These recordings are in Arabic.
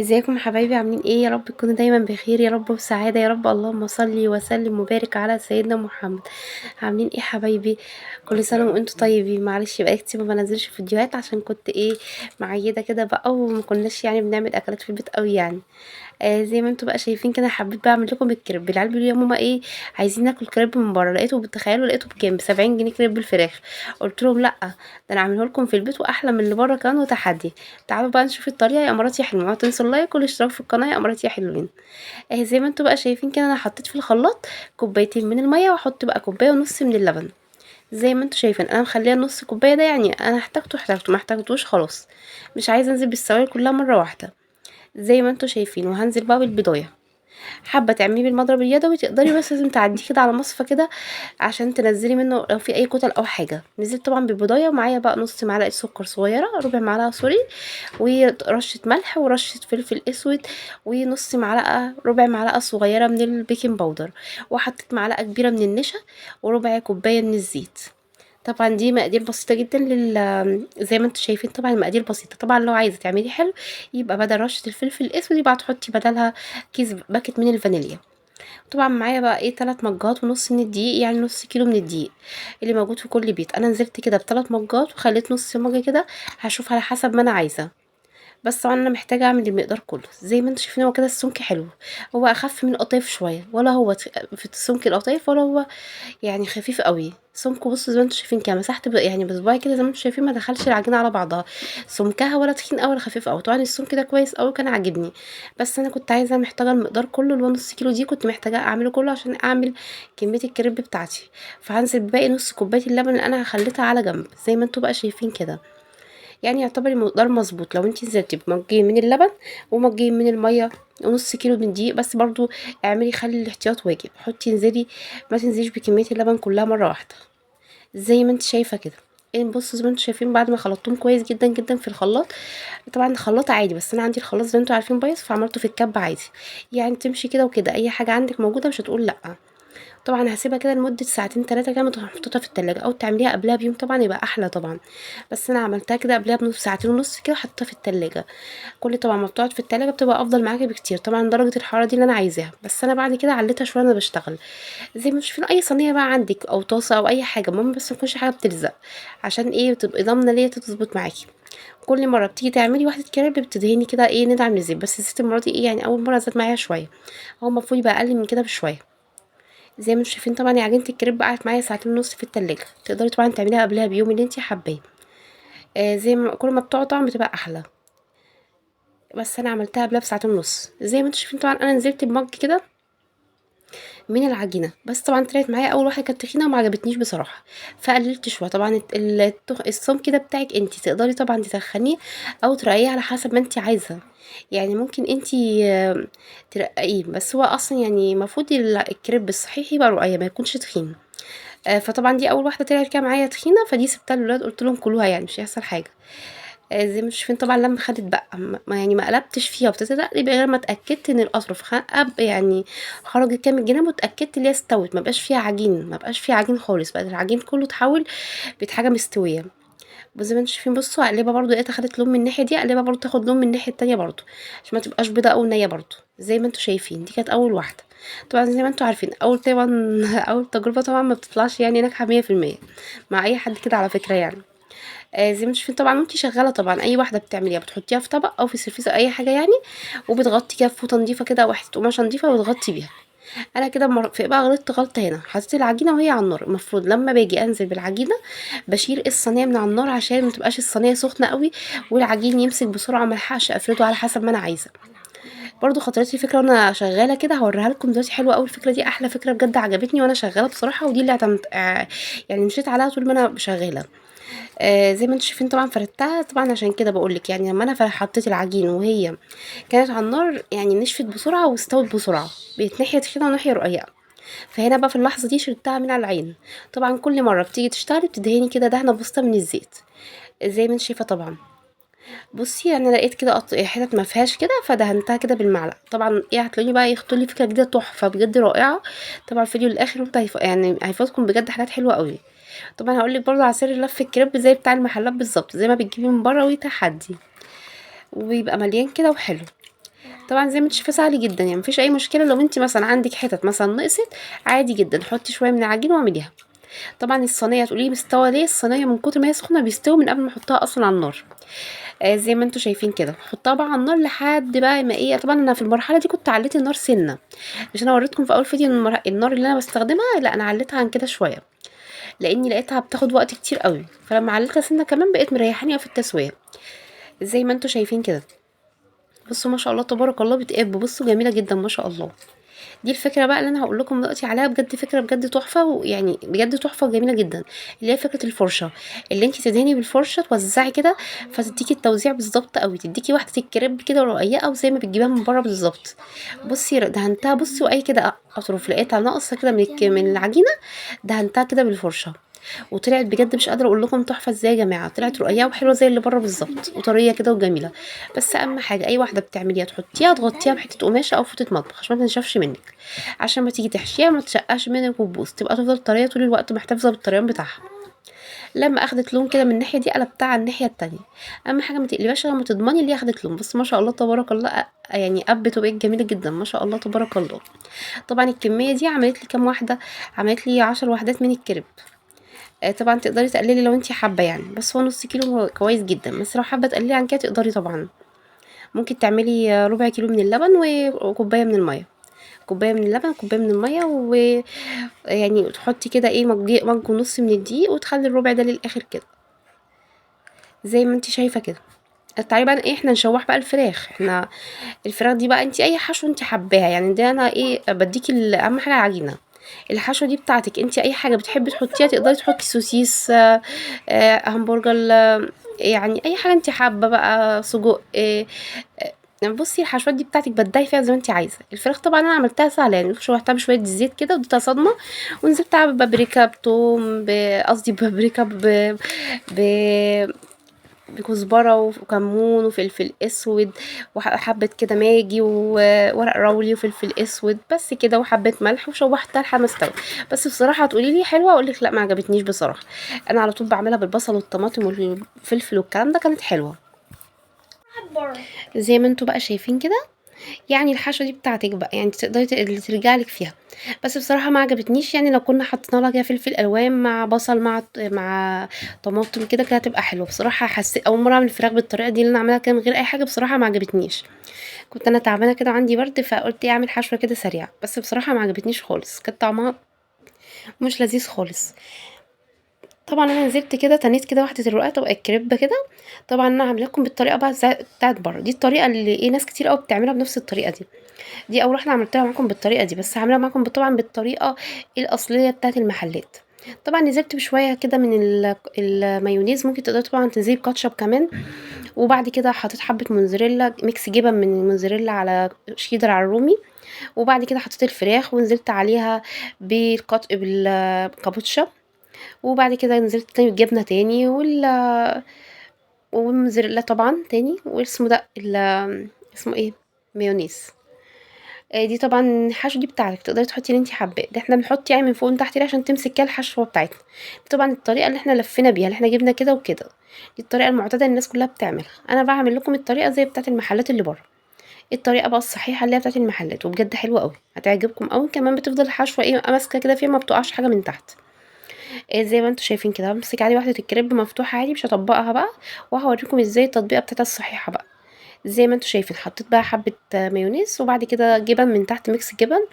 ازيكم يا حبايبي؟ عاملين ايه؟ يا رب تكونوا دايما بخير يا رب وسعاده يا رب. اللهم صل وسلم وبارك على سيدنا محمد. عاملين ايه حبايبي؟ كل سنه وانتم طيبين. معلش بقى كتير ما بنزلش فيديوهات عشان كنت معيده كده بقى، وما كناش بنعمل اكلات في البيت قوي زي ما انتم بقى شايفين كده، حبيت بقى اعمل لكم الكريب. العيال بيقولوا يا ماما عايزين ناكل كريب من بره. لقيته بكام؟ ب70 جنيه كريب بالفراخ. قلت لهم لا، ده انا اعمله لكم في البيت واحلى من اللي بره كمان، وتحدي. تعالوا بقى نشوف الطريقه يا اماراتي يا حلوين. ما تنسوا اللايك والاشتراك في القناه يا اماراتي يا حلوين. زي ما انتم بقى شايفين كده، انا حطيت في الخلاط كوبايتين من الميه، واحط بقى كوبايه ونص من اللبن. زي ما انتم شايفين انا مخليها نص كوبايه، ده انا احتاجته ما احتاجتوش خلاص. مش عايزه انزل بالسوائل كلها مره واحده. زي ما انتم شايفين، وهنزل بقى بالبضايه. حابه تعمليه بالمضرب اليدوي تقدري، بس لازم تعديه كده على مصفى كده عشان تنزلي منه لو في اي كتل او حاجه. نزلت طبعا بالبضايه، ومعايا بقى نص معلقه سكر صغيره، ربع معلقه سوري، ورشه ملح ورشه فلفل اسود، ونص معلقه ربع معلقه صغيره من البيكنج باودر، وحطيت معلقه كبيره من النشا، وربع كوبايه من الزيت. طبعا دي مقادير بسيطه جدا زي ما انتم شايفين، طبعا المقادير بسيطه. طبعا لو عايزه تعملي حلو، يبقى بدل رشه الفلفل الاسود يبقى تحطي بدلها كيس باكت من الفانيليا. طبعا معايا بقى 3 مجات ونص من الدقيق، يعني نص كيلو من الدقيق اللي موجود في كل بيت. انا نزلت كده ب3 مجات وخليت نص مجة كده، هشوف على حسب ما انا عايزه. بس طبعا انا محتاجه اعمل المقدار كله. زي ما انتم شايفين هو كده السمك حلو. هو اخف من القطايف شويه، ولا هو في السمك القطايف، ولا هو خفيف قوي سمكه. بصوا زي ما انتم شايفين كده، مسحت بصباعي كده، زي ما انتم شايفين ما دخلش العجينه على بعضها. سمكها ولا تخين قوي ولا خفيف قوي. طبعا السمك ده كويس قوي كان عاجبني، بس انا كنت محتاجه المقدار كله اللي هو نص كيلو دي، كنت محتاجه اعمله كله عشان اعمل كميه الكريب بتاعتي. فهنزل بباقي نص كوبايه اللبن اللي انا خليتها على جنب، زي ما انتم بقى شايفين كده. يعتبر المقدار مظبوط لو انتي نزلتي بمجين من اللبن ومجين من الميه ونص كيلو من الدقيق. بس برضو خلي الاحتياط واجب. حطي انزلي، ما تنزليش بكميه اللبن كلها مره واحده. زي ما انت شايفه كده. بصوا زي ما انتم شايفين، بعد ما خلطتهم كويس جدا جدا في الخلاط. طبعا الخلاط عادي، بس انا عندي الخلاط زي ما انتم عارفين بايظ، فعملته في الكب عادي. تمشي كده وكده، اي حاجه عندك موجوده مش هتقول لا. طبعا هسيبها كده لمده ساعتين 3 كده، تروح محطوطه في التلاجة، او تعمليها قبلها بيوم طبعا يبقى احلى طبعا. بس انا عملتها كده قبلها بنص ساعتين ونص كده، حطيتها في التلاجة. كل طبعا ما بتقعد في التلاجة بتبقى افضل معاكي بكتير، طبعا درجه الحراره دي اللي انا عايزاها. بس انا بعد كده عليتها شويه وانا بشتغل. زي ما تشوفين اي صينيه بقى عندك او طاسه او اي حاجه، المهم بس ما تكونش حاجه بتلزق، عشان تبقي ضامنه ليه تظبط معاكي. كل مره بتيجي تعملي واحده كريب بتدهني كده ندعم الزيت، بس الزيت المره دي اول مره زاد معايا شويه. هو المفروض يبقى اقل من كده بشويه. زي ما انتم شايفين طبعا عجينه الكريب قعدت معايا ساعتين ونص في التلاجة. تقدري طبعا تعمليها قبلها بيوم اللي انت حباه. زي ما كل ما بتقعد طبعا بتبقى احلى. بس انا عملتها قبلها بساعتين ونص. زي ما انتم شايفين طبعا انا نزلت بمج كده من العجينه، بس طبعا طلعت معايا اول واحده كانت تخينه وما عجبتنيش بصراحه، فقللت شويه. طبعا الصوم كده بتاعك انت تقدري طبعا تسخنيه او ترقيه على حسب ما انت عايزه. ممكن انت ترقيه، بس هو اصلا المفروض الكريب الصحيح يبقى رقيق ما يكونش تخين. فطبعا دي اول واحده طلعت كده معايا تخينه، فدي سبتها للولاد قلت لهم كلوها مش هيحصل حاجه. زي ما انتم شايفين طبعا لما خدت بقى ما قلبتش فيها وابتديت اقلب غير ما اتاكدت ان الاطراف خرجت كام الجناب، واتاكدت ان هي استوت، ما بقاش فيها عجين، ما بقاش فيها عجين خالص، بقى العجين كله اتحول بقت حاجه مستويه. بس زي ما انتم شايفين، بصوا اقلبها برضو لقيتها خدت لون من الناحيه دي، اقلبها برضو تاخد لون من الناحيه التانية برضو، عشان ما تبقاش بيضه او نيه برضو. زي ما انتم شايفين دي كانت اول واحده. طبعا زي ما انتم عارفين اول طبعا اول تجربه طبعا ما بتطلعش ناجحه 100% مع اي حد كده على فكره زي ما انتم شايفين طبعا، وانتي شغاله طبعا اي واحده بتعمليها بتحطيها في طبق او في سيرفيس او اي حاجه وبتغطي كده بفوطه نضيفه كده، واحده قماشه نضيفه وتغطي بيها. انا كده في بقى غلطت غلطه هنا، حطيت العجينه وهي على النار. المفروض لما باجي انزل بالعجينه بشيل الصينيه من على النار، عشان ما تبقاش الصينيه سخنه قوي والعجين يمسك بسرعه، ما الحقش افرده على حسب ما انا عايزه. برضو خطرت لي فكره وانا شغاله كده، هوريها لكم دلوقتي. حلوه قوي الفكره دي، احلى فكره بجد عجبتني وانا شغاله بصراحه، ودي اللي اعتمدت مشيت عليها طول ما انا شغاله. زي ما انتم شايفين طبعا فردتها طبعا، عشان كده بقول لك لما انا حطيت العجين وهي كانت على النار نشفت بسرعه واستوت بسرعه، بقت ناحيه تخينه وناحيه رقيقه. فهنا بقى في اللحظه دي شلتها من على العين. طبعا كل مره بتيجي تشتغلي بتدهني كده دهنه بسيطه من الزيت، زي ما انت شايفه طبعا. بصي انا لقيت كده حتت ما فيهاش كده، فدهنتها كده بالمعلقه. طبعا هتلاقوني بقى يخطر لي فكره جديده تحفه بجد رائعه. طبعا الفيديو للاخر وانت هيفوتكم بجد حاجات حلوه قوي. طبعا هقول لك برضو على سر لف الكريب زي بتاع المحلات بالظبط، زي ما بتجيبي من بره وتحدي وبيبقى مليان كده وحلو. طبعا زي ما انت شايفه سهل جدا، يعني مفيش اي مشكله. لو انت مثلا عندك حتت مثلا نقصت، عادي جدا حطي شويه من العجين واعمليها. طبعا الصينيه تقولي مستوى ليه، الصينيه من كتر ما هي سخنه بيستوي من قبل ما احطها اصلا على النار. زي ما انتم شايفين كده، حطها بقى على النار لحد بقى ما ايه. طبعا انا في المرحله دي كنت عليت النار سنه، مش انا وريتكم في اول فيديو إن النار اللي انا بستخدمها، لا انا عليتها عن كده شويه، لاني لقيتها بتاخد وقت كتير قوي. فلما عليتها سنه كمان بقيت مريحاني في التسويه. زي ما انتم شايفين كده. بصوا ما شاء الله تبارك الله بتقب، بصوا جميله جدا ما شاء الله. دي الفكره بقى اللي انا هقول لكم دلوقتي عليها، بجد فكره بجد تحفه، ويعني بجد تحفه وجميله جدا. اللي هي فكره الفرشه، اللي انت تدهني بالفرشه توزعي كده، فتديكي التوزيع بالظبط قوي، تديكي واحده الكريب كده رقيقه وزي ما بتجيبها من بره بالظبط. بصي دهنتها، بصي واي كده اطرف لقيتها ناقصه كده من العجينه، دهنتها كده بالفرشه. وطلعت بجد مش قادره اقول لكم تحفه ازاي يا جماعه، طلعت رقيقه وحلوه زي اللي بره بالظبط، وطريه كده وجميله. بس اهم حاجه اي واحده بتعمليها تحطيها تغطيها بحته قماشه او فوطه مطبخ عشان ما تنشفش منك، عشان ما تيجي تحشيها ما تشقاش منك وتبوظ، تبقى تفضل طريه طول الوقت، محتفظه بالطريان بتاعها. لما اخدت لون كده من الناحيه دي قلبتها على الناحيه التانية. اهم حاجه ما تقلبهاش لما تضمني اللي هي اخدت لون. بس ما شاء الله تبارك الله، يعني قبت وبقت جميله جدا ما شاء الله تبارك الله. طبعا الكميه دي عملت لي كام واحده؟ عملت لي 10 وحدات من الكريب. طبعا تقدري تقللي لو انتي حابه يعني، بس هو نص كيلو هو كويس جدا، بس لو حابه تقللي عن كده تقدري طبعا. ممكن تعملي ربع كيلو من اللبن وكوبايه من الميه. كوبايه من اللبن، كوبايه من الميه، ويعني تحطي كده ايه مج ونص من الدقيق، وتخلي الربع ده للاخر كده زي ما انتي شايفه كده. تعالي بقى ايه، احنا نشوح بقى الفراخ. احنا الفراخ دي بقى انتي اي حشو انتي حباها، يعني ده انا ايه بديكي اهم حاجه العجينه. الحشوه دي بتاعتك انتي، اي حاجه بتحبي تحطيها تقدري تحطي سوسيس، همبرجر، يعني اي حاجه انت حابه بقى، سجق، بصي الحشوات دي بتاعتك بدعي فيها زي ما انت عايزه. الفراخ طبعا انا عملتها سهله، يعني شوحتها بشويه زيت كده واديتها صدمه، ونزلتها ببابريكا بتوم قصدي ببابريكا ب... بكزبره وكمون وفلفل اسود، وحبه كده ماجي وورق راولي وفلفل اسود بس كده، وحبه ملح، وشوحتها لحد ما استوت. بس بصراحه هتقولي لي حلوه، اقول لك لا ما عجبتنيش بصراحه. انا على طول بعملها بالبصل والطماطم والفلفل والكلام ده، كانت حلوه. زي ما انتوا بقى شايفين كده، يعني الحشوه دي بتاعتك بقى، يعني تقدري اللي ترجع لك فيها. بس بصراحه ما عجبتنيش، يعني لو كنا حطينا لها كده فلفل الوان مع بصل مع طماطم كده، كانت هتبقى حلوه بصراحه. حسيت اول مره اعمل الفراخ بالطريقه دي اللي انا اعملها كده من غير اي حاجه، بصراحه ما عجبتنيش. كنت انا تعبانه كده عندي برد، فقلت ايه اعمل حشوه كده سريعه، بس بصراحه ما عجبتنيش خالص، كانت طعمها مش لذيذ خالص. طبعا انا نزلت كده تنيت كده واحده الرقاق تبقى الكريبه كده. طبعا انا عامله لكم بالطريقه بقى بتاعت بره، دي الطريقه اللي ايه ناس كتير قوي بتعملها بنفس الطريقه دي. دي اول واحده عملتها معاكم بالطريقه دي، بس هعملها معاكم طبعا بالطريقه الاصليه بتاعت المحلات. طبعا نزلت بشويه كده من المايونيز، ممكن تقدري طبعا تنزلي بكاتشب كمان. وبعد كده حطيت حبه موزاريلا، ميكس جبن من الموزاريلا على شيدر على الرومي. وبعد كده حطيت الفراخ ونزلت عليها بالكابوتشا. وبعد كده نزلت تاني بالجبنه تاني والموزاريلا طبعا تاني، واسمه ده اسمه ايه، مايونيز. دي طبعا الحشو دي بتاعتك، تقدري تحطي اللي انت حباه، ده احنا بنحط يعني من فوق وتحت ليه عشان تمسك كده الحشوه بتاعتنا. دي طبعا الطريقه اللي احنا لفينا بيها، اللي احنا جبنا كده وكده. دي الطريقه المعتاده الناس كلها بتعملها، انا بعمل لكم الطريقه زي بتاعه المحلات اللي بره. الطريقه بقى الصحيحه اللي هي بتاعه المحلات، وبجد حلوه قوي هتعجبكم قوي كمان، بتفضل الحشوه ايه ماسكه كده فيها، ما بتقعش حاجه من تحت. زي ما انتم شايفين كده، بمسك عادي واحده الكريب مفتوحه عادي، مش هطبقها بقى، وهوريكم ازاي التطبيقه بتاعتها الصحيحه بقى. زي ما انتم شايفين حطيت بقى حبه مايونيز، وبعد كده جبن من تحت ميكس جبن.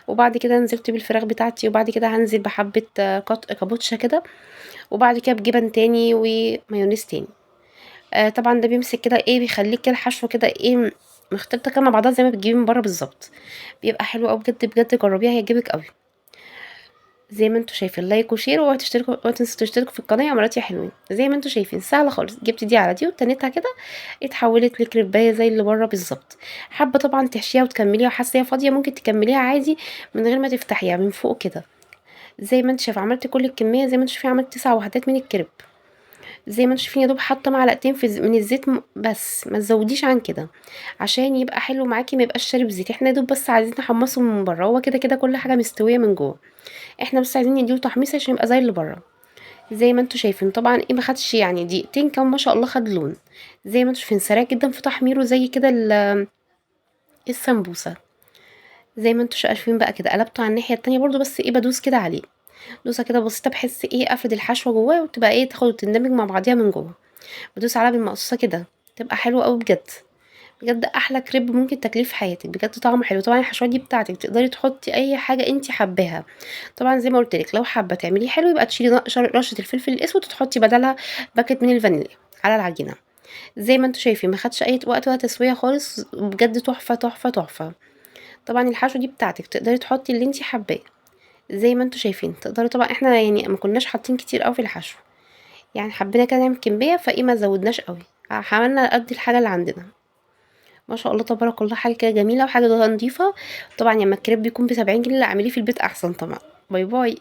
وبعد كده نزلت بالفراخ بتاعتي، وبعد كده هنزل بحبه كابوتشا كده. وبعد كده بجبن تاني ومايونيز تاني. طبعا ده بيمسك كده ايه، بيخليك كده الحشوه كده ايه مختلطه كده مع بعضها زي ما بتجيبي من بره بالظبط. بيبقى حلو قوي بجد بجد، جربيها هيعجبك قوي. زي ما انتوا شايفين لايك وشير، وتشتركوا وتنسوا تشتركوا في القناه يا مراتي يا حلوين. زي ما انتوا شايفين سهله خالص، جبت دي على دي وتنيتها كده، اتحولت لكريبايه زي اللي بره بالظبط. حابه طبعا تحشيها وتكمليها، وحاسه هي فاضيه ممكن تكمليها عادي من غير ما تفتحيها من فوق كده. زي ما انت شايفه عملت كل الكميه، زي ما انت شايفين عملت 9 وحدات من الكريب. زي ما انتوا شايفين يا دوب حاطه معلقتين من الزيت، بس ما تزوديش عن كده عشان يبقى حلو معاكي، ما يبقاش شارب زيت. احنا يا دوب بس عايزين نحمصه من بره، هو كده كده كل حاجه مستويه من جوه، احنا بس عايزين نديله تحميص عشان يبقى زي اللي بره. زي ما انتوا شايفين طبعا ايه، ما خدش يعني دقيقتين كان ما شاء الله خد لون. زي ما انتوا شايفين سريع جدا في تحميره زي كده السمبوسة زي ما انتوا شايفين بقى كده، قلبته على الناحية التانية برضه، بس ايه بدوس كده عليه دوسة كده بسيطة بحيث ايه افرد الحشوة جواه وتبقى ايه تاخد وتندمج مع بعضيها من جوه. بدوس عليها بالمقصوصة كده تبقى حلوة قوي بجد. بجد احلى كريب ممكن تاكليه في حياتك، بجد طعمه حلو. طبعا الحشوات دي بتاعتك، تقدري تحطي اي حاجه انت حباها. طبعا زي ما قلت لك لو حابه تعمليه حلو يبقى تشيلي رشه الفلفل الاسود وتحطي بدلها باكت من الفانيليا على العجينه. زي ما انتوا شايفين ما خدش اي وقت ولا تسويه خالص، بجد تحفه تحفه تحفه. طبعا الحشو دي بتاعتك، تقدري تحطي اللي انت حباه. زي ما انتوا شايفين تقدري، طبعا احنا يعني ما كناش حاطين كتير قوي في الحشو، يعني حبينا كده نعمل كميه فايه ما زودناش قوي، عملنا قد الحاجه اللي عندنا. ما شاء الله تبارك الله، حاجة كده جميلة وحاجة نضيفة. طبعا لما الكريب بيكون ب70 جنيه لا اعمليه في البيت احسن طبعا. باي باي.